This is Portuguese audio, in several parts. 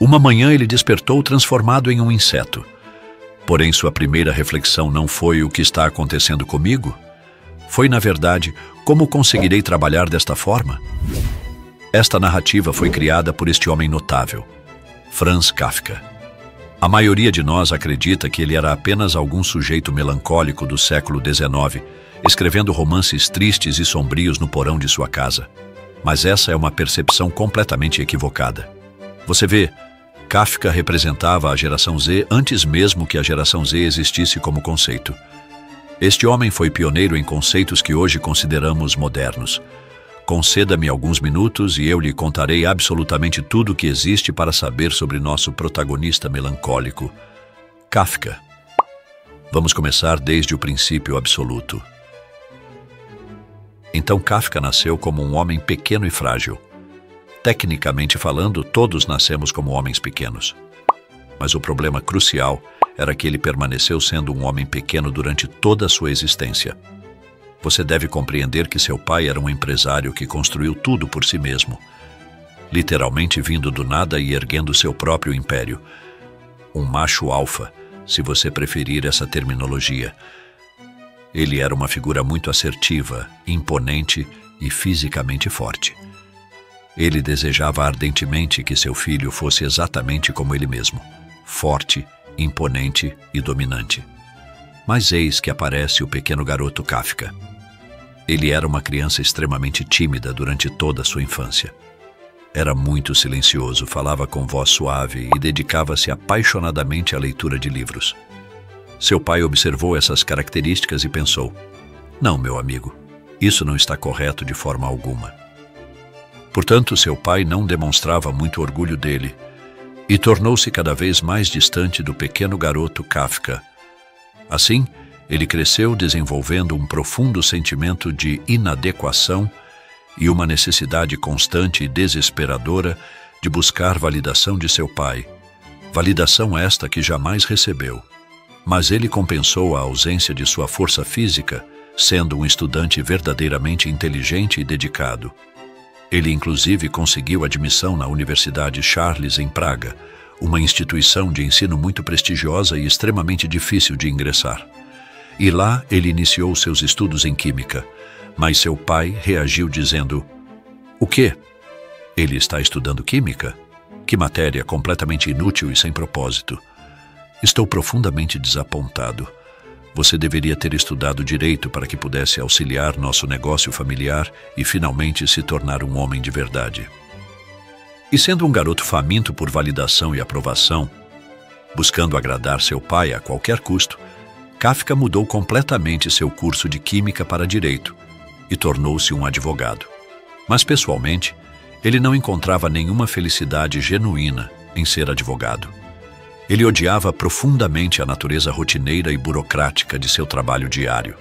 Uma manhã ele despertou transformado em um inseto. Porém, sua primeira reflexão não foi o que está acontecendo comigo? Foi, na verdade, como conseguirei trabalhar desta forma? Esta narrativa foi criada por este homem notável, Franz Kafka. A maioria de nós acredita que ele era apenas algum sujeito melancólico do século XIX, escrevendo romances tristes e sombrios no porão de sua casa. Mas essa é uma percepção completamente equivocada. Você vê, Kafka representava a geração Z antes mesmo que a geração Z existisse como conceito. Este homem foi pioneiro em conceitos que hoje consideramos modernos. Conceda-me alguns minutos e eu lhe contarei absolutamente tudo o que existe para saber sobre nosso protagonista melancólico, Kafka. Vamos começar desde o princípio absoluto. Então Kafka nasceu como um homem pequeno e frágil. Tecnicamente falando, todos nascemos como homens pequenos. Mas o problema crucial era que ele permaneceu sendo um homem pequeno durante toda a sua existência. Você deve compreender que seu pai era um empresário que construiu tudo por si mesmo, literalmente vindo do nada e erguendo seu próprio império. Um macho alfa, se você preferir essa terminologia. Ele era uma figura muito assertiva, imponente e fisicamente forte. Ele desejava ardentemente que seu filho fosse exatamente como ele mesmo, forte, imponente e dominante. Mas eis que aparece o pequeno garoto Kafka. Ele era uma criança extremamente tímida durante toda a sua infância. Era muito silencioso, falava com voz suave e dedicava-se apaixonadamente à leitura de livros. Seu pai observou essas características e pensou: não, meu amigo, isso não está correto de forma alguma. Portanto, seu pai não demonstrava muito orgulho dele e tornou-se cada vez mais distante do pequeno garoto Kafka. Assim, ele cresceu desenvolvendo um profundo sentimento de inadequação e uma necessidade constante e desesperadora de buscar validação de seu pai. Validação esta que jamais recebeu. Mas ele compensou a ausência de sua força física, sendo um estudante verdadeiramente inteligente e dedicado. Ele inclusive conseguiu admissão na Universidade Charles em Praga, uma instituição de ensino muito prestigiosa e extremamente difícil de ingressar. E lá ele iniciou seus estudos em química, mas seu pai reagiu dizendo: "O quê? Ele está estudando química? Que matéria completamente inútil e sem propósito. Estou profundamente desapontado. Você deveria ter estudado direito para que pudesse auxiliar nosso negócio familiar e finalmente se tornar um homem de verdade." E sendo um garoto faminto por validação e aprovação, buscando agradar seu pai a qualquer custo, Kafka mudou completamente seu curso de química para direito e tornou-se um advogado. Mas pessoalmente, ele não encontrava nenhuma felicidade genuína em ser advogado. Ele odiava profundamente a natureza rotineira e burocrática de seu trabalho diário.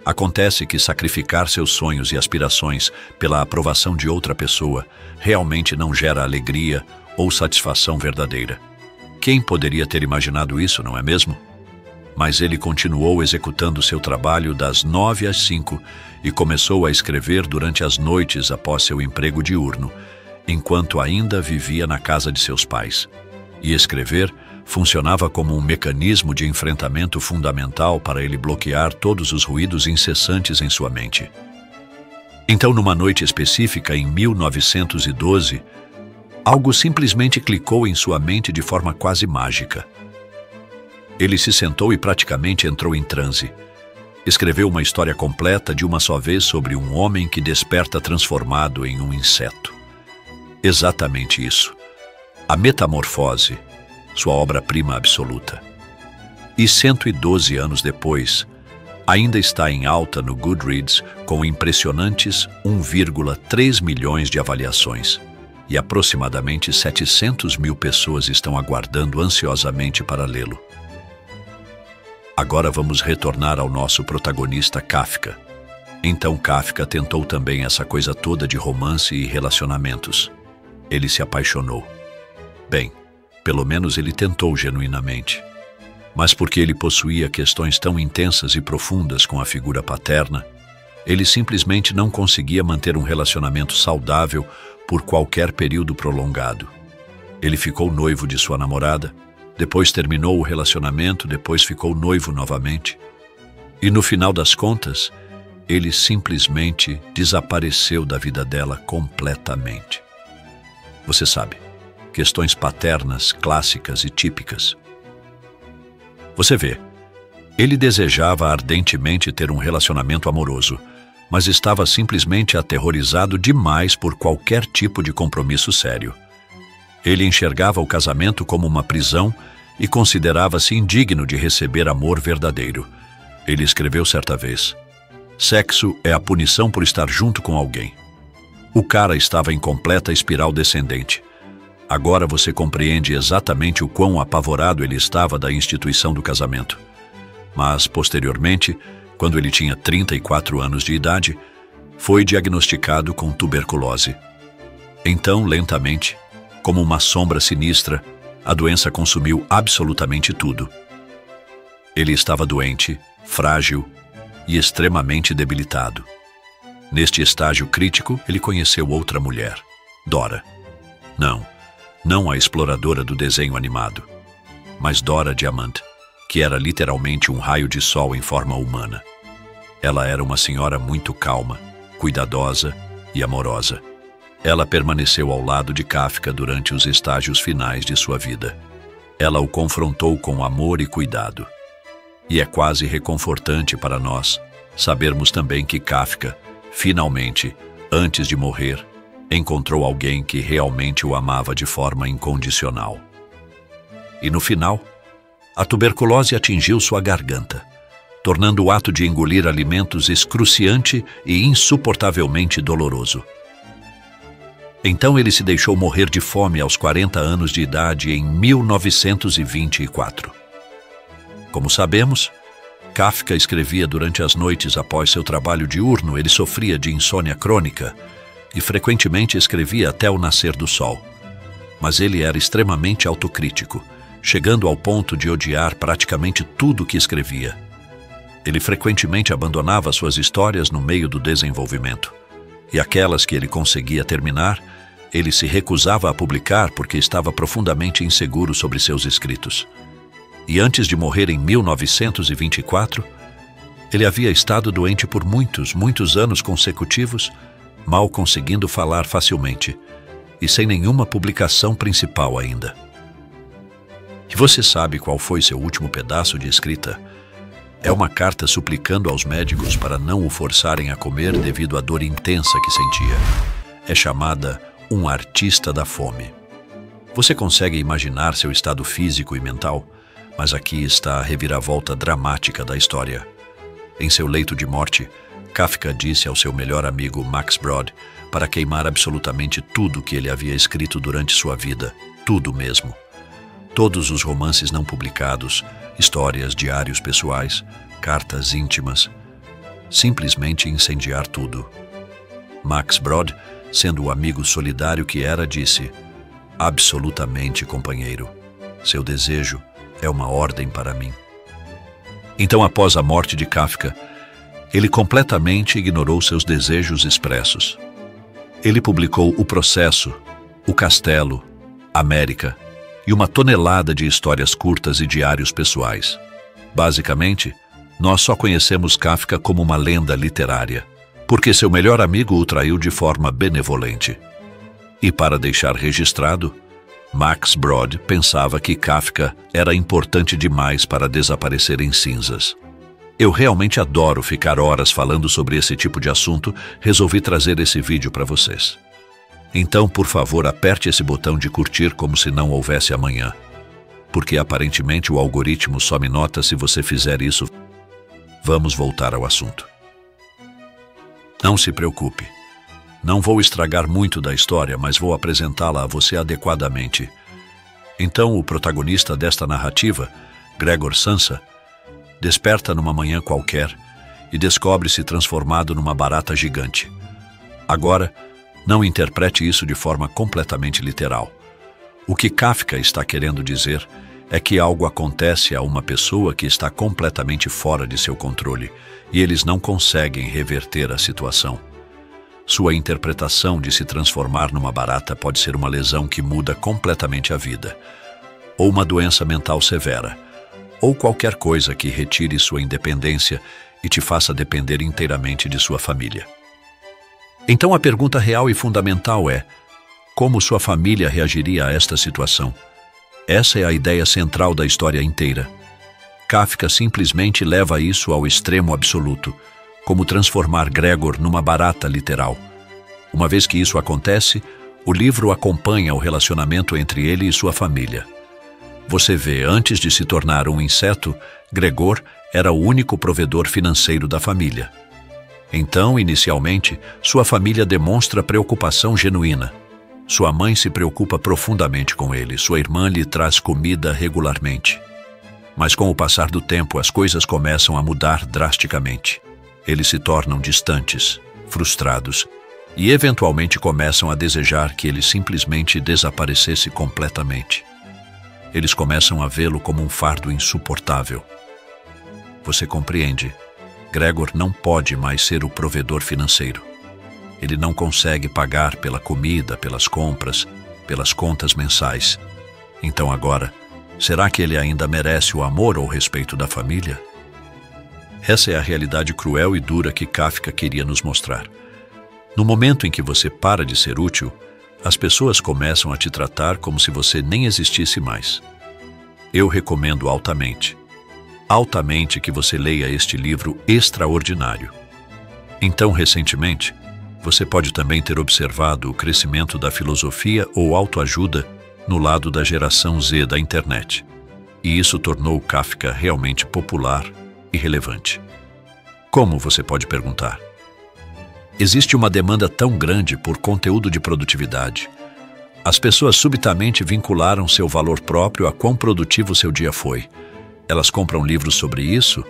Acontece que sacrificar seus sonhos e aspirações pela aprovação de outra pessoa realmente não gera alegria ou satisfação verdadeira. Quem poderia ter imaginado isso, não é mesmo? Mas ele continuou executando seu trabalho das 9 às 5 e começou a escrever durante as noites após seu emprego diurno, enquanto ainda vivia na casa de seus pais. E escrever funcionava como um mecanismo de enfrentamento fundamental para ele bloquear todos os ruídos incessantes em sua mente. Então, numa noite específica, em 1912, algo simplesmente clicou em sua mente de forma quase mágica. Ele se sentou e praticamente entrou em transe. Escreveu uma história completa de uma só vez sobre um homem que desperta transformado em um inseto. Exatamente isso. A Metamorfose, sua obra-prima absoluta. E 112 anos depois, ainda está em alta no Goodreads com impressionantes 1,3 milhões de avaliações. E aproximadamente 700 mil pessoas estão aguardando ansiosamente para lê-lo. Agora vamos retornar ao nosso protagonista Kafka. Então Kafka tentou também essa coisa toda de romance e relacionamentos. Ele se apaixonou. Bem, pelo menos ele tentou genuinamente. Mas porque ele possuía questões tão intensas e profundas com a figura paterna, ele simplesmente não conseguia manter um relacionamento saudável por qualquer período prolongado. Ele ficou noivo de sua namorada, depois terminou o relacionamento, depois ficou noivo novamente. E no final das contas, ele simplesmente desapareceu da vida dela completamente. Você sabe, questões paternas, clássicas e típicas. Você vê, ele desejava ardentemente ter um relacionamento amoroso, mas estava simplesmente aterrorizado demais por qualquer tipo de compromisso sério. Ele enxergava o casamento como uma prisão e considerava-se indigno de receber amor verdadeiro. Ele escreveu certa vez: "Sexo é a punição por estar junto com alguém." O cara estava em completa espiral descendente. Agora você compreende exatamente o quão apavorado ele estava da instituição do casamento. Mas, posteriormente, quando ele tinha 34 anos de idade, foi diagnosticado com tuberculose. Então, lentamente, como uma sombra sinistra, a doença consumiu absolutamente tudo. Ele estava doente, frágil e extremamente debilitado. Neste estágio crítico, ele conheceu outra mulher, Dora. Não a exploradora do desenho animado, mas Dora Diamant, que era literalmente um raio de sol em forma humana. Ela era uma senhora muito calma, cuidadosa e amorosa. Ela permaneceu ao lado de Kafka durante os estágios finais de sua vida. Ela o confrontou com amor e cuidado. E é quase reconfortante para nós sabermos também que Kafka, finalmente, antes de morrer, encontrou alguém que realmente o amava de forma incondicional. E no final, a tuberculose atingiu sua garganta, tornando o ato de engolir alimentos excruciante e insuportavelmente doloroso. Então ele se deixou morrer de fome aos 40 anos de idade em 1924. Como sabemos, Kafka escrevia durante as noites após seu trabalho diurno. Ele sofria de insônia crônica e frequentemente escrevia até o nascer do sol. Mas ele era extremamente autocrítico, chegando ao ponto de odiar praticamente tudo que escrevia. Ele frequentemente abandonava suas histórias no meio do desenvolvimento. E aquelas que ele conseguia terminar, ele se recusava a publicar porque estava profundamente inseguro sobre seus escritos. E antes de morrer em 1924, ele havia estado doente por muitos anos consecutivos, mal conseguindo falar facilmente, e sem nenhuma publicação principal ainda. E você sabe qual foi seu último pedaço de escrita? É uma carta suplicando aos médicos para não o forçarem a comer devido à dor intensa que sentia. É chamada Um Artista da Fome. Você consegue imaginar seu estado físico e mental? Mas aqui está a reviravolta dramática da história. Em seu leito de morte, Kafka disse ao seu melhor amigo Max Brod para queimar absolutamente tudo que ele havia escrito durante sua vida, tudo mesmo. Todos os romances não publicados, histórias, diários pessoais, cartas íntimas. Simplesmente incendiar tudo. Max Brod, sendo o amigo solidário que era, disse: "Absolutamente, companheiro. Seu desejo é uma ordem para mim." Então, após a morte de Kafka, ele completamente ignorou seus desejos expressos. Ele publicou O Processo, O Castelo, América e uma tonelada de histórias curtas e diários pessoais. Basicamente, nós só conhecemos Kafka como uma lenda literária, porque seu melhor amigo o traiu de forma benevolente. E para deixar registrado, Max Brod pensava que Kafka era importante demais para desaparecer em cinzas. Eu realmente adoro ficar horas falando sobre esse tipo de assunto, resolvi trazer esse vídeo para vocês. Então, por favor, aperte esse botão de curtir como se não houvesse amanhã, porque aparentemente o algoritmo só me nota se você fizer isso. Vamos voltar ao assunto. Não se preocupe. Não vou estragar muito da história, mas vou apresentá-la a você adequadamente. Então, o protagonista desta narrativa, Gregor Samsa, desperta numa manhã qualquer e descobre-se transformado numa barata gigante. Agora, não interprete isso de forma completamente literal. O que Kafka está querendo dizer é que algo acontece a uma pessoa que está completamente fora de seu controle e eles não conseguem reverter a situação. Sua interpretação de se transformar numa barata pode ser uma lesão que muda completamente a vida, ou uma doença mental severa, ou qualquer coisa que retire sua independência e te faça depender inteiramente de sua família. Então a pergunta real e fundamental é: como sua família reagiria a esta situação? Essa é a ideia central da história inteira. Kafka simplesmente leva isso ao extremo absoluto, como transformar Gregor numa barata literal. Uma vez que isso acontece, o livro acompanha o relacionamento entre ele e sua família. Você vê, antes de se tornar um inseto, Gregor era o único provedor financeiro da família. Então, inicialmente, sua família demonstra preocupação genuína. Sua mãe se preocupa profundamente com ele, sua irmã lhe traz comida regularmente. Mas com o passar do tempo, as coisas começam a mudar drasticamente. Eles se tornam distantes, frustrados, e eventualmente começam a desejar que ele simplesmente desaparecesse completamente. Eles começam a vê-lo como um fardo insuportável. Você compreende? Gregor não pode mais ser o provedor financeiro. Ele não consegue pagar pela comida, pelas compras, pelas contas mensais. Então agora, será que ele ainda merece o amor ou o respeito da família? Essa é a realidade cruel e dura que Kafka queria nos mostrar. No momento em que você para de ser útil, as pessoas começam a te tratar como se você nem existisse mais. Eu recomendo altamente que você leia este livro extraordinário. Então, recentemente, você pode também ter observado o crescimento da filosofia ou autoajuda no lado da geração Z da internet. E isso tornou Kafka realmente popular e relevante. Como, você pode perguntar? Existe uma demanda tão grande por conteúdo de produtividade. As pessoas subitamente vincularam seu valor próprio a quão produtivo seu dia foi. Elas compram livros sobre isso,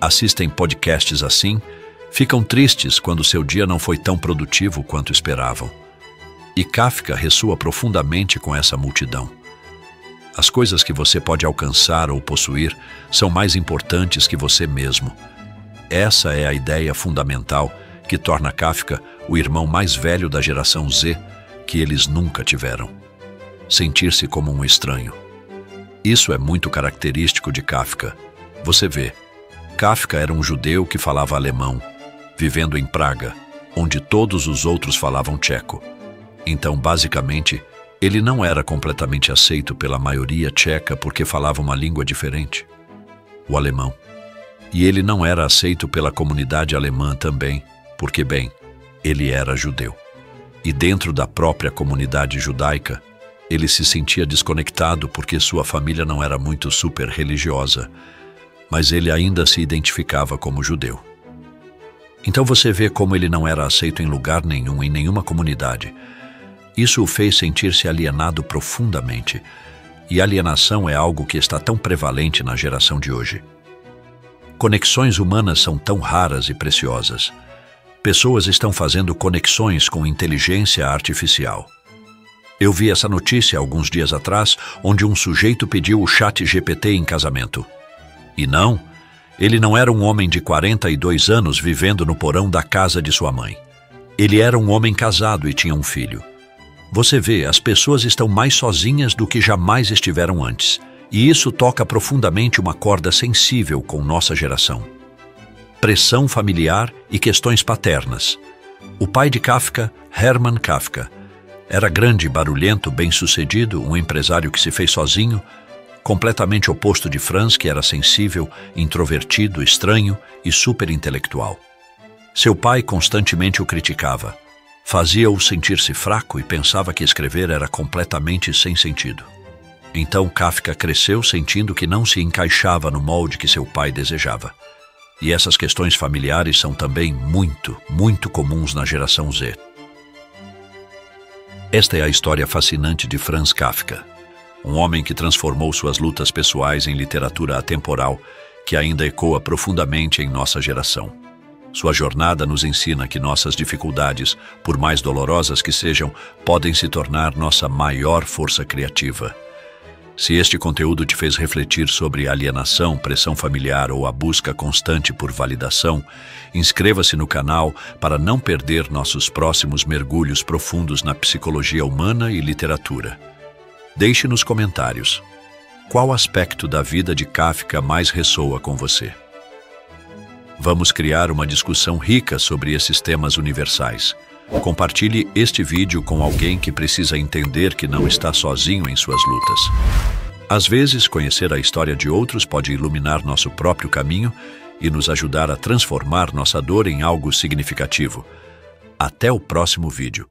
assistem podcasts assim, ficam tristes quando seu dia não foi tão produtivo quanto esperavam. E Kafka ressoa profundamente com essa multidão. As coisas que você pode alcançar ou possuir são mais importantes que você mesmo. Essa é a ideia fundamental que torna Kafka o irmão mais velho da geração Z que eles nunca tiveram. Sentir-se como um estranho. Isso é muito característico de Kafka. Você vê, Kafka era um judeu que falava alemão, vivendo em Praga, onde todos os outros falavam tcheco. Então, basicamente, ele não era completamente aceito pela maioria tcheca porque falava uma língua diferente, o alemão. E ele não era aceito pela comunidade alemã também, porque, bem, ele era judeu. E dentro da própria comunidade judaica, ele se sentia desconectado porque sua família não era muito super religiosa, mas ele ainda se identificava como judeu. Então você vê como ele não era aceito em lugar nenhum, em nenhuma comunidade. Isso o fez sentir-se alienado profundamente, e alienação é algo que está tão prevalente na geração de hoje. Conexões humanas são tão raras e preciosas. Pessoas estão fazendo conexões com inteligência artificial. Eu vi essa notícia alguns dias atrás, onde um sujeito pediu o ChatGPT em casamento. E não, ele não era um homem de 42 anos vivendo no porão da casa de sua mãe. Ele era um homem casado e tinha um filho. Você vê, as pessoas estão mais sozinhas do que jamais estiveram antes, e isso toca profundamente uma corda sensível com nossa geração. Pressão familiar e questões paternas. O pai de Kafka, Hermann Kafka, era grande, barulhento, bem-sucedido, um empresário que se fez sozinho, completamente oposto de Franz, que era sensível, introvertido, estranho e super-intelectual. Seu pai constantemente o criticava, fazia-o sentir-se fraco e pensava que escrever era completamente sem sentido. Então Kafka cresceu sentindo que não se encaixava no molde que seu pai desejava. E essas questões familiares são também muito comuns na geração Z. Esta é a história fascinante de Franz Kafka, um homem que transformou suas lutas pessoais em literatura atemporal que ainda ecoa profundamente em nossa geração. Sua jornada nos ensina que nossas dificuldades, por mais dolorosas que sejam, podem se tornar nossa maior força criativa. Se este conteúdo te fez refletir sobre alienação, pressão familiar ou a busca constante por validação, inscreva-se no canal para não perder nossos próximos mergulhos profundos na psicologia humana e literatura. Deixe nos comentários qual aspecto da vida de Kafka mais ressoa com você. Vamos criar uma discussão rica sobre esses temas universais. Compartilhe este vídeo com alguém que precisa entender que não está sozinho em suas lutas. Às vezes, conhecer a história de outros pode iluminar nosso próprio caminho e nos ajudar a transformar nossa dor em algo significativo. Até o próximo vídeo.